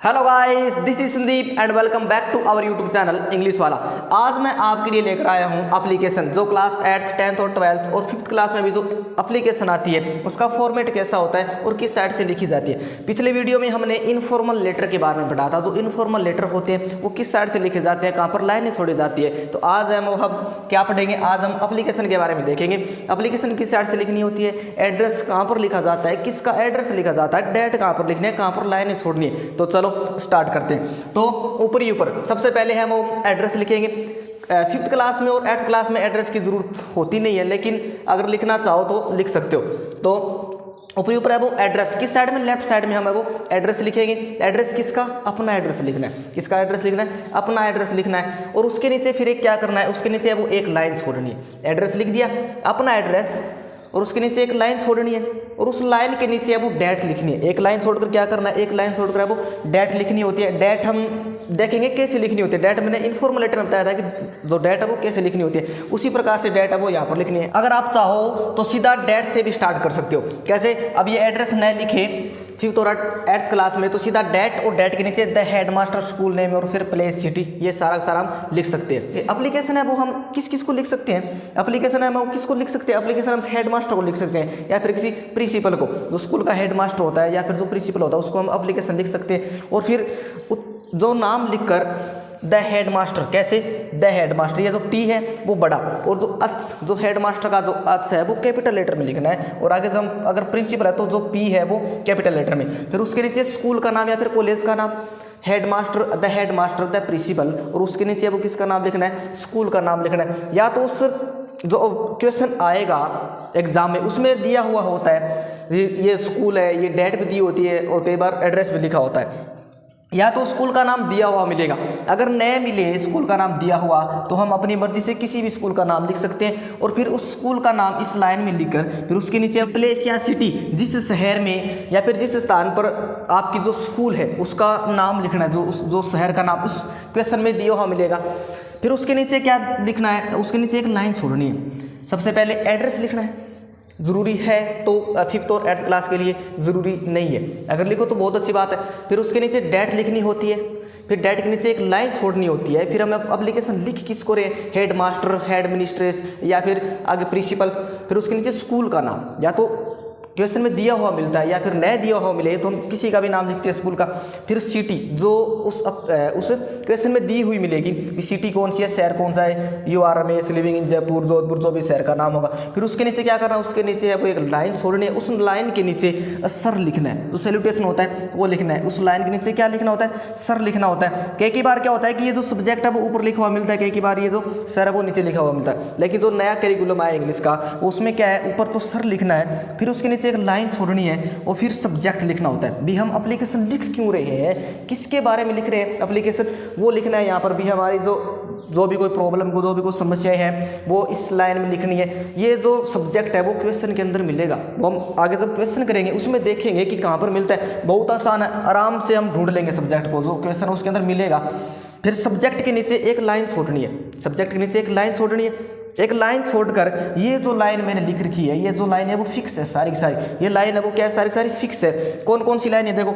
Hello guys, this is Sandeep and welcome back to our YouTube channel English वाला। आज मैं आपके लिए लेकर आया हूं एप्लीकेशन जो क्लास 8th 10th और 12th और 5th क्लास में भी जो एप्लीकेशन आती है उसका फॉर्मेट कैसा होता है और किस साइड से लिखी जाती है। पिछले वीडियो में हमने इनफॉर्मल लेटर के बारे में पढ़ा था। जो इनफॉर्मल लेटर होते हैं वो किस साइड से लिखे जाते हैं, कहाँ पर लाइनें छोड़ी जाती है। तो आज हम क्या पढ़ेंगे, आज हम एप्लीकेशन के बारे में देखेंगे। एप्लीकेशन किस साइड से लिखनी होती है, एड्रेस कहाँ पर लिखा जाता है, किसका एड्रेस लिखा जाता है, डेट कहाँ पर लिखनी है, कहाँ पर लाइनें छोड़नी है। तो चलो स्टार्ट करते हैं। तो ऊपर ही ऊपर सबसे पहले हम वो एड्रेस लिखेंगे। 5th क्लास में और 8th क्लास में एड्रेस की जरूरत होती नहीं है, लेकिन अगर लिखना चाहो तो लिख सकते हो। तो ऊपर ऊपर है वो एड्रेस, किस साइड में, लेफ्ट साइड में हम है वो एड्रेस लिखेंगे। एड्रेस किसका, अपना एड्रेस लिखना है। किसका एड्रेस लिखना है, अपना एड्रेस लिखना है। और उसके नीचे फिर एक क्या करना है, उसके नीचे है वो एक लाइन छोड़नी है। एड्रेस लिख दिया, अपना एड्रेस, और उसके नीचे एक लाइन छोड़नी है। और उस लाइन के नीचे है वो डेट लिखनी है। एक लाइन छोड़कर क्या करना है, एक लाइन छोड़कर है वो डेट लिखनी होती है। डेट हम देखेंगे कैसे लिखनी होती है। डेट मैंने इनफॉर्मल लेटर में बताया था कि जो डेट है वो कैसे लिखनी होती है, उसी प्रकार से डेट है वो यहाँ पर लिखनी है। अगर आप चाहो तो सीधा डेट से भी स्टार्ट कर सकते हो। कैसे, अब ये एड्रेस न लिखे 5th और 8th क्लास में तो सीधा डेट और डेट के नीचे द हेडमास्टर स्कूल नेम और फिर प्लेस सिटी, ये सारा हम लिख सकते हैं। एप्लीकेशन है वो हम किस किस को लिख सकते हैं, एप्लीकेशन है हम किसको लिख सकते हैं, एप्लीकेशन हम हेडमास्टर को लिख सकते हैं या फिर किसी प्रिंसिपल को, जो स्कूल का हेडमास्टर होता है या फिर जो प्रिंसिपल होता है उसको हम एप्लीकेशन लिख सकते हैं। और फिर जो नाम लिखकर द हेडमास्टर, कैसे, द हेडमास्टर, ये जो टी है वो बड़ा, और जो अच, जो हेडमास्टर का जो अच है वो कैपिटल लेटर में लिखना है। और आगे जो हम अगर प्रिंसिपल है तो जो पी है वो कैपिटल लेटर में। फिर उसके नीचे स्कूल का नाम या फिर कॉलेज का नाम, हेडमास्टर, द प्रिंसिपल, और उसके नीचे वो किसका नाम लिखना है, स्कूल का नाम लिखना है। या तो उस जो क्वेश्चन आएगा एग्जाम में उसमें दिया हुआ होता है ये स्कूल है, ये डेट भी दी होती है और कई बार एड्रेस भी लिखा होता है। या तो स्कूल का नाम दिया हुआ मिलेगा, अगर नए मिले स्कूल का नाम दिया हुआ तो हम अपनी मर्जी से किसी भी स्कूल का नाम लिख सकते हैं। और फिर उस स्कूल का नाम इस लाइन में लिखकर फिर उसके नीचे प्लेस या सिटी, जिस शहर में या फिर जिस स्थान पर आपकी जो स्कूल है उसका नाम लिखना है, जो शहर का नाम उस क्वेश्चन में दिया हुआ मिलेगा। फिर उसके नीचे क्या लिखना है, उसके नीचे एक लाइन छोड़नी है। सबसे पहले एड्रेस लिखना है, ज़रूरी है तो 5th और 8th क्लास के लिए ज़रूरी नहीं है, अगर लिखो तो बहुत अच्छी बात है। फिर उसके नीचे डेट लिखनी होती है, फिर डेट के नीचे एक लाइन छोड़नी होती है। फिर हम एप्लीकेशन लिख किसको रहे, हेड मास्टर, हेड मिनिस्ट्रेस या फिर आगे प्रिंसिपल। फिर उसके नीचे स्कूल का नाम या तो क्वेश्चन में दिया हुआ मिलता है या फिर नए दिया हुआ मिले तो हम किसी का भी नाम लिखते हैं स्कूल का। फिर सिटी जो उस क्वेश्चन में दी हुई मिलेगी, सिटी कौन सी है, शहर कौन सा है, you are Ramesh living in Jaipur, Jodhpur, जो भी शहर का नाम होगा। फिर उसके नीचे क्या करना है, उसके नीचे है वो एक लाइन छोड़नी है। उस लाइन के नीचे सर लिखना है, जो सैल्यूटेशन होता है वो लिखना है। उस लाइन के नीचे क्या लिखना होता है, सर लिखना होता है। कई बार क्या होता है कि ये जो सब्जेक्ट है वो ऊपर लिखा हुआ मिलता है, कई बार ये जो सर है वो नीचे लिखा हुआ मिलता है। लेकिन जो नया करिकुलम आया इंग्लिश का उसमें क्या है, ऊपर तो सर लिखना है, फिर उसके नीचे एक लाइन छोड़नी है और फिर सब्जेक्ट लिखना होता है। भी हम एप्लीकेशन लिख क्यों रहे हैं, किसके बारे में लिख रहे हैं एप्लीकेशन, वो लिखना है। यहाँ पर भी हमारी जो भी कोई प्रॉब्लम को, जो भी कोई समस्याएं हैं वो इस लाइन में लिखनी है। ये जो सब्जेक्ट है वो क्वेश्चन के अंदर मिलेगा, वो हम आगे जब क्वेश्चन करेंगे उसमें देखेंगे कि कहाँ पर मिलता है। बहुत आसान है, आराम से हम ढूंढ लेंगे सब्जेक्ट को, जो क्वेश्चन उसके अंदर मिलेगा। फिर सब्जेक्ट के नीचे एक लाइन छोड़नी है, सब्जेक्ट के नीचे एक लाइन छोड़नी है। एक लाइन छोड़कर ये जो लाइन मैंने लिख रखी है, ये जो लाइन है वो फिक्स है, सारी की सारी ये लाइन है वो क्या है, सारी की सारी फिक्स है। कौन कौन सी लाइन है, देखो,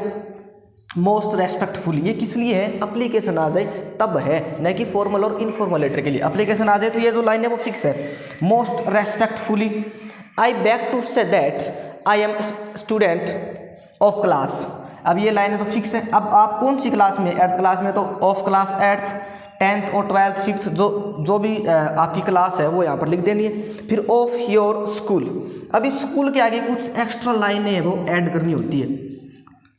मोस्ट रेस्पेक्टफुल, ये किस लिए है, एप्लीकेशन आ जाए तब है, न कि फॉर्मल और इनफॉर्मल लेटर के लिए। एप्लीकेशन आ जाए तो ये जो लाइन है वो फिक्स है। Most respectfully I back to say that I am student of class. अब ये लाइन है तो फिक्स है। अब आप कौन सी क्लास में, 8th क्लास में तो ऑफ क्लास 8th, 10th और 12th 5th जो भी आपकी क्लास है वो यहाँ पर लिख देनी है। फिर ऑफ योर स्कूल, अभी स्कूल के आगे कुछ एक्स्ट्रा लाइनें हैं वो ऐड करनी होती है,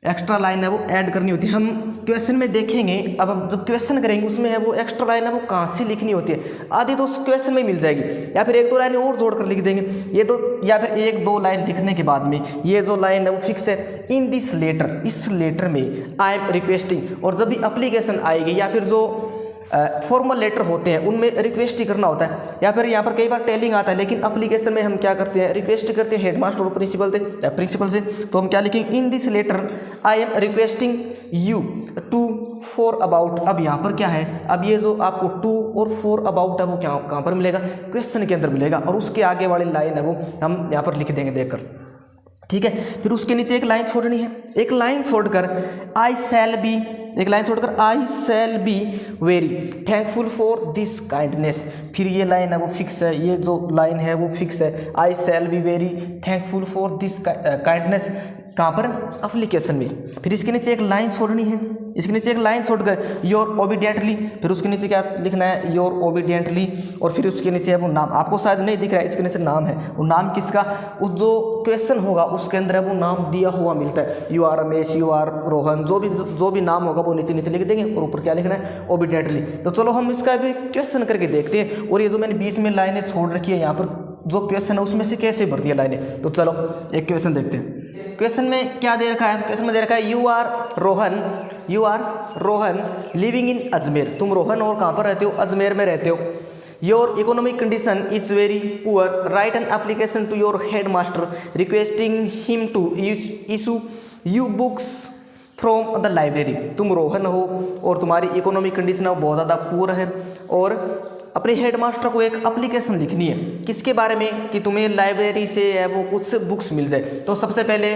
एक्स्ट्रा लाइन है वो ऐड करनी होती है। हम क्वेश्चन में देखेंगे, अब हम जब क्वेश्चन करेंगे उसमें है वो एक्स्ट्रा लाइन है वो कहाँ से लिखनी होती है। आधी तो उस क्वेश्चन में मिल जाएगी, या फिर 1-2 लाइनें और जोड़कर लिख देंगे ये तो, या फिर 1-2 लाइन लिखने के बाद में ये जो लाइन है वो फिक्स है। इन दिस लेटर, इस लेटर में आई एम रिक्वेस्टिंग, और जब भी एप्लीकेशन आएगी या फिर जो फॉर्मल लेटर होते हैं उनमें रिक्वेस्ट ही करना होता है, या फिर यहाँ पर कई बार टेलिंग आता है, लेकिन एप्लीकेशन में हम क्या करते हैं, रिक्वेस्ट करते हैं हेडमास्टर और प्रिंसिपल से। तो हम क्या लिखेंगे, in this letter I am requesting you to for about. अब यहाँ पर क्या है, अब ये जो आपको टू और फॉर अबाउट है वो कहाँ पर मिलेगा, क्वेश्चन के अंदर मिलेगा, और उसके आगे वाली लाइन है वो हम यहाँ पर लिख देंगे देखकर। ठीक है। फिर उसके नीचे एक लाइन छोड़नी है, एक लाइन छोड़कर I shall be very thankful for this kindness. फिर ये लाइन है वो फिक्स है, ये जो लाइन है वो फिक्स है, I shall be very thankful for this kindness. कहाँ पर? एप्लीकेशन में। फिर इसके नीचे एक लाइन छोड़नी है, इसके नीचे एक लाइन छोड़कर योर ओबीडियंटली, फिर उसके नीचे क्या लिखना है? Your obediently. और फिर उसके नीचे है वो नाम, आपको शायद नहीं दिख रहा है, इसके नीचे नाम है, वो नाम किसका? उस जो क्वेश्चन होगा उसके अंदर है वो नाम दिया हुआ मिलता है, you are Ramesh, you are Rohan, जो भी नाम होगा वो नीचे नीचे लिख देंगे और ऊपर क्या लिखना है? ओबीडियंटली। तो चलो हम इसका भी क्वेश्चन करके देखते हैं। और ये जो मैंने बीच में लाइनें छोड़ रखी है यहाँ पर जो क्वेश्चन है उसमें से कैसे भरती है लाइनें, तो चलो एक क्वेश्चन देखते हैं। क्वेश्चन में क्या दे रखा है? क्वेश्चन में दे रखा है you are Rohan living in Ajmer. तुम रोहन और कहाँ पर रहते हो? अजमेर में रहते हो। Your economic condition is very poor, write an application to your head master requesting him to issue you books from the library. तुम रोहन हो और तुम्हारी इकोनॉमिक कंडीशन बहुत ज़्यादा पुअर है और अपने हेड मास्टर को एक एप्लीकेशन लिखनी है, किसके बारे में? कि तुम्हें लाइब्रेरी से है वो कुछ बुक्स मिल जाए। तो सबसे पहले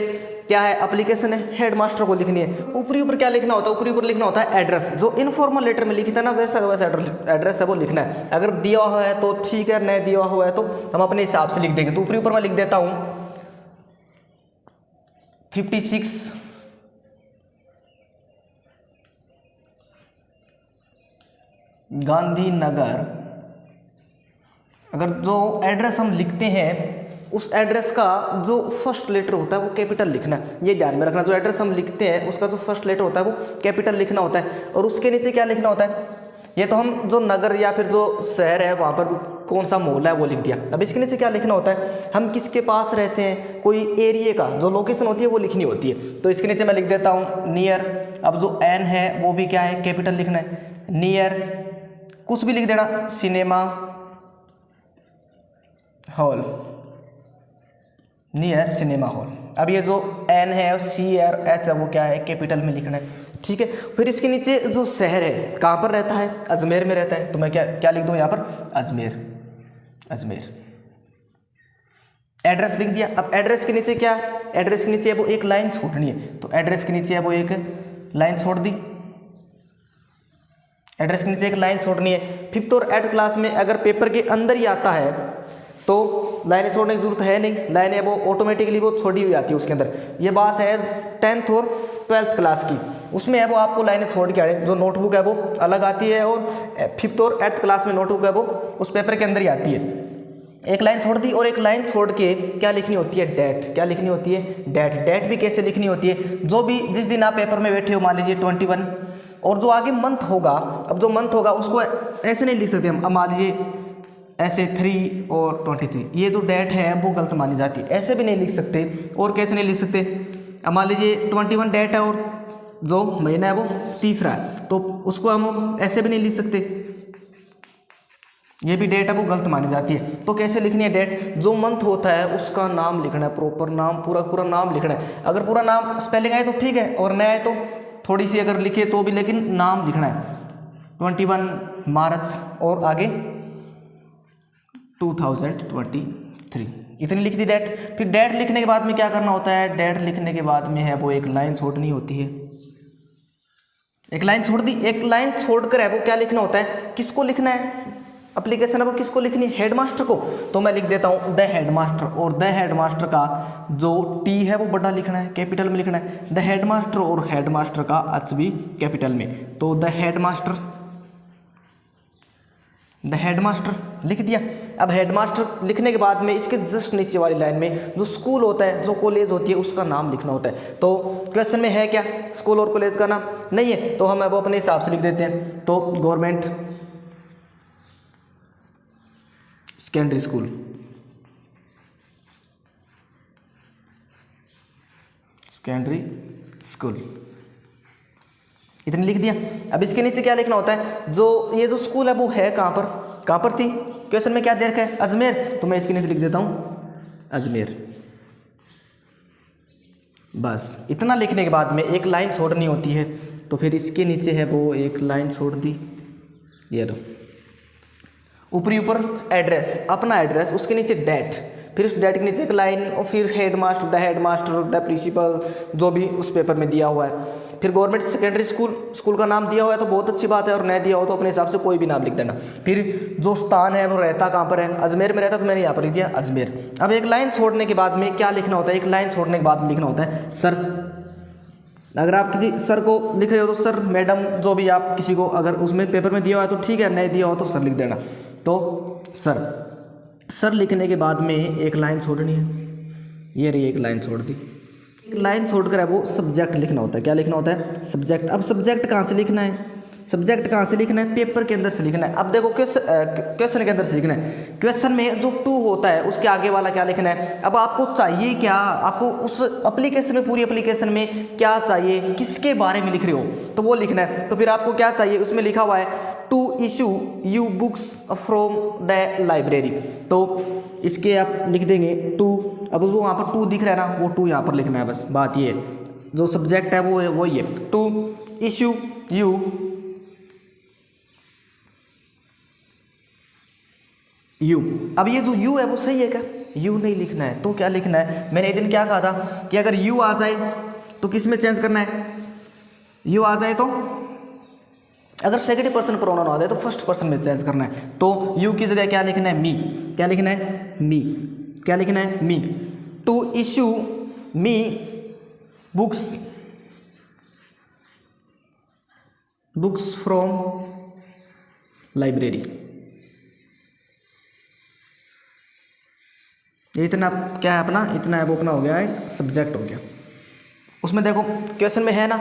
क्या है? एप्लीकेशन है, हेड मास्टर को लिखनी है। ऊपरी ऊपर क्या लिखना होता है? ऊपरी ऊपर लिखना होता है एड्रेस, जो इनफॉर्मल लेटर में लिखता है ना वैसा एड्रेस है वो लिखना है। अगर दिया हुआ है तो ठीक है, नहीं दिया हुआ है तो हम अपने हिसाब से लिख देंगे। तो ऊपरी ऊपर मैं लिख देता हूँ 56 गांधीनगर। अगर जो एड्रेस हम लिखते हैं उस एड्रेस का जो फर्स्ट लेटर होता है वो कैपिटल लिखना है, ये ध्यान में रखना। जो एड्रेस हम लिखते हैं उसका जो फर्स्ट लेटर होता है वो कैपिटल लिखना होता है। और उसके नीचे क्या लिखना होता है? ये तो हम जो नगर या फिर जो शहर है वहाँ पर कौन सा मोहल्ला है वो लिख दिया। अब इसके नीचे क्या लिखना होता है? हम किसके पास रहते हैं, कोई एरिया का जो लोकेशन होती है वो लिखनी होती है। तो इसके नीचे मैं लिख देता हूँ नियर। अब जो एन है वो भी क्या है? कैपिटल लिखना है। नियर कुछ भी लिख देना, cinema hall, near cinema hall. अब ये जो एन है और सी और एच है वो क्या है? कैपिटल में लिखना है, ठीक है। फिर इसके नीचे जो शहर है कहाँ पर रहता है? अजमेर में रहता है। तो मैं क्या लिख दूँ यहाँ पर? अजमेर। एड्रेस लिख दिया। अब एड्रेस के नीचे क्या? एड्रेस के नीचे वो एक लाइन छोड़नी है, तो एड्रेस के नीचे वो एक लाइन छोड़ दी। एड्रेस के नीचे एक लाइन छोड़नी है। 5th और 8th क्लास में अगर पेपर के अंदर ही आता है तो लाइनें छोड़ने की जरूरत है नहीं, लाइनें वो ऑटोमेटिकली वो छोड़ी हुई आती है उसके अंदर। ये बात है 10th और 12th क्लास की, उसमें है वो आपको लाइनें छोड़ के आए। जो नोटबुक है वो अलग आती है और 5th और 8th क्लास में नोटबुक है वो उस पेपर के अंदर ही आती है। एक लाइन छोड़ दी और एक लाइन छोड़ के क्या लिखनी होती है? डेट। क्या लिखनी होती है? डेट। डेट भी कैसे लिखनी होती है? जो भी जिस दिन आप पेपर में बैठे हो, मान लीजिए 21, और जो आगे मंथ होगा, अब जो मंथ होगा उसको ऐसे नहीं लिख सकते हम। अब मान लीजिए ऐसे 3 और 23, ये जो डेट है वो गलत मानी जाती है, ऐसे भी नहीं लिख सकते। और कैसे नहीं लिख सकते? अब मान लीजिए 21 डेट है और जो महीना है वो 3रा है, तो उसको हम ऐसे भी नहीं लिख सकते, ये भी डेट है वो गलत मानी जाती है। तो कैसे लिखनी है डेट? जो मंथ होता है उसका नाम लिखना है, प्रॉपर नाम, पूरा नाम लिखना है। अगर पूरा नाम स्पेलिंग आए तो ठीक है, और नहीं आए तो थोड़ी सी अगर लिखे तो भी, लेकिन नाम लिखना है। 21 मार्च और आगे 2023, इतनी लिख दी डेट। फिर डेट लिखने के बाद में क्या करना होता है? डेट लिखने के बाद में है वो एक लाइन छोड़नी होती है। एक लाइन छोड़ दी, एक लाइन छोड़कर है वो क्या लिखना होता है? किसको लिखना है? एप्लीकेशन है वो किसको लिखनी है? हेडमास्टर को। तो मैं लिख देता हूँ द हेडमास्टर, और द हेडमास्टर का जो टी है वो बड़ा लिखना है, कैपिटल में लिखना है। द हेडमास्टर और हेडमास्टर का एच भी कैपिटल में। तो द हेडमास्टर लिख दिया। अब हेडमास्टर लिखने के बाद में इसके जस्ट नीचे वाली लाइन में जो स्कूल होता है, जो कॉलेज होती है, उसका नाम लिखना होता है। तो क्वेश्चन में है क्या? स्कूल और कॉलेज का नाम नहीं है, तो हम वो अपने हिसाब से लिख देते हैं। तो गवर्नमेंट सेकेंडरी स्कूल, इतने लिख दिया। अब इसके नीचे क्या लिखना होता है? जो ये जो स्कूल है वो है कहाँ पर थी? क्वेश्चन में क्या दे रखा है? अजमेर। तो मैं इसके नीचे लिख देता हूँ अजमेर। बस इतना लिखने के बाद में एक लाइन छोड़नी होती है, तो फिर इसके नीचे है वो एक लाइन छोड़ दी। ये लो ऊपरी ऊपर एड्रेस, अपना एड्रेस, उसके नीचे डेट, फिर उस डेट के नीचे एक लाइन और फिर हेड मास्टर द प्रिंसिपल, जो भी उस पेपर में दिया हुआ है। फिर गवर्नमेंट सेकेंडरी स्कूल का नाम दिया हुआ है तो बहुत अच्छी बात है, और नहीं दिया हो तो अपने हिसाब से कोई भी नाम लिख देना। फिर जो स्थान है वो रहता कहाँ पर है, अजमेर में रहता, तो मैंने यहाँ पर लिख दिया अजमेर। अब एक लाइन छोड़ने के बाद में क्या लिखना होता है, एक लाइन छोड़ने के बाद में लिखना होता है सर। अगर आप किसी सर को लिख रहे हो तो सर, मैडम, जो भी आप किसी को अगर उसमें पेपर में दिया हुआ है तो ठीक है, नहीं दिया हो तो सर लिख देना। तो सर लिखने के बाद में एक लाइन छोड़नी है, ये रही एक लाइन छोड़ दी। एक लाइन छोड़कर है वो सब्जेक्ट लिखना होता है। क्या लिखना होता है, सब्जेक्ट। अब सब्जेक्ट कहाँ से लिखना है, सब्जेक्ट कहाँ से लिखना है, पेपर के अंदर से लिखना है। अब देखो क्वेश्चन के अंदर से लिखना है। क्वेश्चन में जो टू होता है उसके आगे वाला क्या लिखना है। अब आपको चाहिए क्या, आपको उस एप्लीकेशन में, पूरी एप्लीकेशन में क्या चाहिए, किसके बारे में लिख रहे हो तो वो लिखना है। तो फिर आपको क्या चाहिए, उसमें लिखा हुआ है to issue you books from the library, तो इसके आप लिख देंगे टू। अब जो वहाँ पर टू दिख रहा है ना, वो टू यहाँ पर लिखना है। बस बात ये है, जो सब्जेक्ट है वो वही है, टू इशू यू। अब ये जो यू है वो सही है क्या, यू नहीं लिखना है तो क्या लिखना है। मैंने एक दिन क्या कहा था कि अगर यू आ जाए तो किस में चेंज करना है, यू आ जाए तो, अगर सेकंड पर्सन प्रोनाउन आ जाए तो फर्स्ट पर्सन में चेंज करना है। तो यू की जगह क्या लिखना है, मी। क्या लिखना है, मी। क्या लिखना है, me. To issue me books from library. ये इतना क्या है अपना, इतना है वो अपना हो गया है, सब्जेक्ट हो गया। उसमें देखो क्वेश्चन में है ना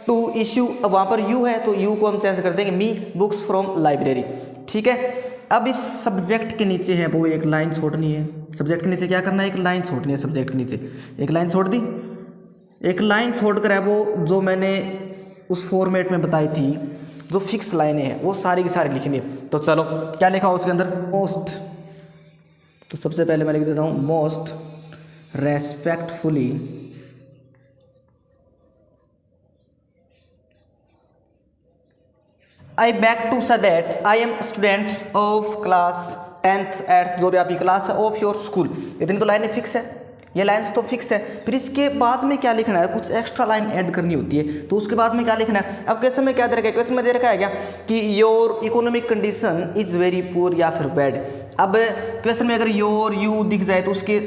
टू इशू, अब वहाँ पर यू है तो यू को हम चेंज कर देंगे मी बुक्स फ्रॉम लाइब्रेरी, ठीक है। अब इस सब्जेक्ट के नीचे है वो एक लाइन छोड़नी है। सब्जेक्ट के नीचे क्या करना है, एक लाइन छोड़नी है। सब्जेक्ट के नीचे एक लाइन छोड़ दी। एक लाइन छोड़कर है वो जो मैंने उस फॉर्मेट में बताई थी, जो फिक्स लाइनें हैं वो सारी की सारी लिखनी है। तो चलो क्या लिखा हो उसके अंदर, मोस्ट। तो सबसे पहले मैं लिख देता हूँ most respectfully I back to say that I am student of class 10th 8th, जो भी आपकी क्लास है, ऑफ योर स्कूल। इतनी तो लाइनें फिक्स है, ये लाइन्स तो फिक्स है। फिर इसके बाद में क्या लिखना है, कुछ एक्स्ट्रा लाइन ऐड करनी होती है। तो उसके बाद में क्या लिखना है। अब क्वेश्चन में क्या दे रखा है, क्वेश्चन में दे रखा है क्या कि your economic condition is very poor या फिर बैड। अब क्वेश्चन में अगर योर यू दिख जाए तो उसके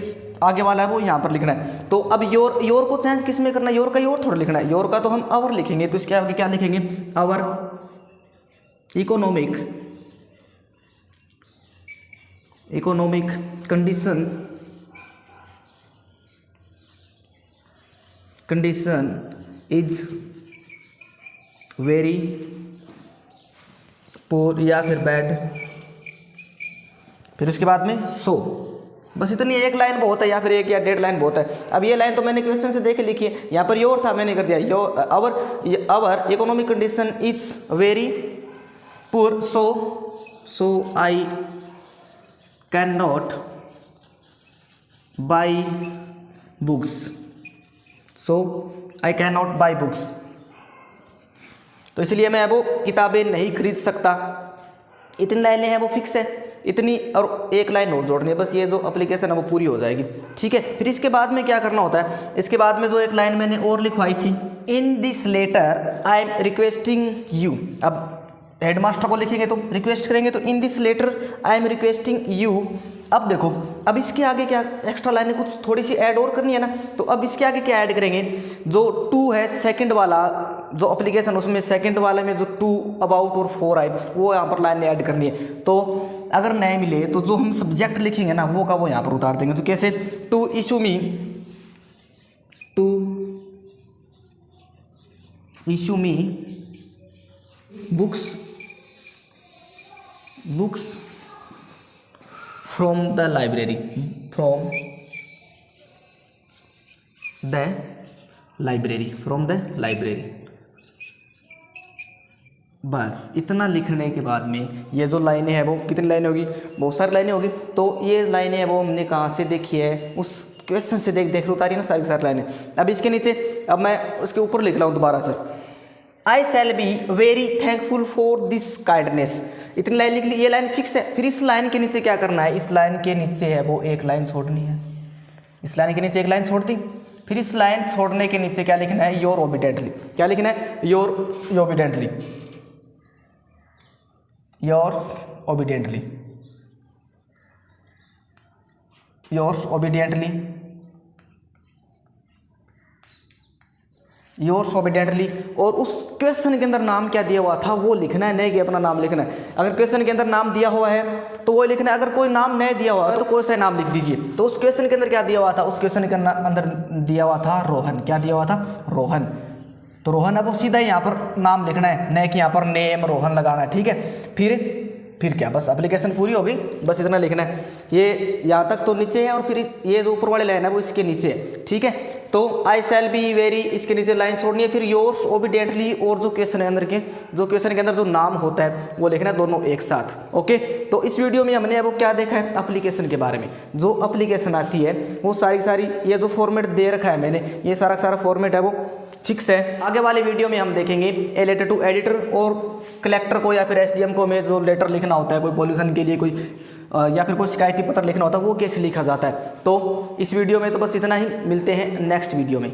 आगे वाला है वो यहाँ पर लिखना है। तो अब योर को चेंज किस में करना है, योर का योर थोड़ा लिखना है, योर का तो हम आवर लिखेंगे। तो इसके आगे क्या लिखेंगे, our economic condition is very poor या फिर बैड। फिर उसके बाद में सो, बस इतनी एक लाइन बहुत है या फिर एक या 1.5 लाइन बहुत है। अब ये लाइन तो मैंने क्वेश्चन से देख के लिखी है, यहाँ पर योर था मैंने कर दिया your, our economic condition is very poor so I can not buy books, so I can not buy books. तो इसलिए मैं वो किताबें नहीं खरीद सकता। इतनी लाइनें हैं वो फिक्स है, इतनी और एक लाइन और जोड़नी है, बस ये जो एप्लीकेशन है वो पूरी हो जाएगी, ठीक है। फिर इसके बाद में क्या करना होता है, इसके बाद में जो एक लाइन मैंने और लिखवाई थी, in this letter I am requesting you. अब हेडमास्टर को लिखेंगे तो रिक्वेस्ट करेंगे, तो in this letter I am requesting you. अब देखो, अब इसके आगे क्या एक्स्ट्रा लाइनें कुछ थोड़ी सी ऐड और करनी है ना, तो अब इसके आगे क्या ऐड करेंगे, जो टू है सेकंड वाला जो एप्लीकेशन, उसमें सेकंड वाले में जो टू अबाउट और फॉर आई, वो यहाँ पर लाइनें ऐड करनी है। तो अगर नहीं मिले तो जो हम सब्जेक्ट लिखेंगे ना वो का वो यहाँ पर उतार देंगे। तो कैसे, to issue me books from the library, बस इतना लिखने के बाद में ये जो लाइनें हैं वो कितनी लाइनें होगी, बहुत सारी लाइनें होगी। तो ये लाइनें हैं वो हमने कहाँ से देखी है, उस क्वेश्चन से देख लो, उतारी ना सारी की सारी लाइनें। अब इसके नीचे, अब मैं उसके ऊपर लिख रहा हूँ दोबारा से, I shall be very thankful for this kindness. इतनी लाइन लिख ली, ये लाइन फिक्स है। फिर इस लाइन के नीचे क्या करना है, इस लाइन के नीचे है वो एक लाइन छोड़नी है, इस लाइन के नीचे एक लाइन छोड़ दी। फिर इस लाइन छोड़ने के नीचे क्या लिखना है, योर ओबीडेंटली। क्या लिखना है, your obediently, yours obediently, yours obediently, yours obediently. और उस क्वेश्चन के अंदर नाम क्या दिया हुआ था वो लिखना है, नहीं कि अपना नाम लिखना है। अगर क्वेश्चन के अंदर नाम दिया हुआ है तो वो लिखना है, अगर कोई नाम नहीं दिया हुआ है तो कोई सा नाम लिख दीजिए। तो उस क्वेश्चन के अंदर क्या दिया हुआ था, उस क्वेश्चन के अंदर दिया हुआ था रोहन। क्या दिया हुआ था, रोहन। तो रोहन, अब वो सीधा यहाँ पर नाम लिखना है, नहीं कि यहाँ पर नेम रोहन लगाना है, ठीक है। फिर क्या, बस एप्लीकेशन पूरी हो गई, बस इतना लिखना है। ये यहाँ तक तो नीचे है और फिर ये जो ऊपर वाले लाइन है वो इसके नीचे है, ठीक है। तो आई शैल बी वेरी, इसके नीचे लाइन छोड़नी है। फिर योर्स ओबीडियंटली, और जो क्वेश्चन है अंदर के, जो क्वेश्चन के अंदर जो नाम होता है वो लिखना है, दोनों एक साथ। ओके, तो इस वीडियो में हमने अब क्या देखा है, एप्लीकेशन के बारे में। जो एप्लीकेशन आती है वो सारी ये जो फॉर्मेट दे रखा है मैंने, ये सारा फॉर्मेट है वो फिक्स है। आगे वाले वीडियो में हम देखेंगे ए लेटर टू एडिटर और कलेक्टर को या फिर एसडीएम को में जो लेटर लिखना होता है, कोई पॉल्यूशन के लिए कोई या फिर कोई शिकायती पत्र लिखना होता है, वो कैसे लिखा जाता है। तो इस वीडियो में तो बस इतना ही, मिलते हैं नेक्स्ट वीडियो में।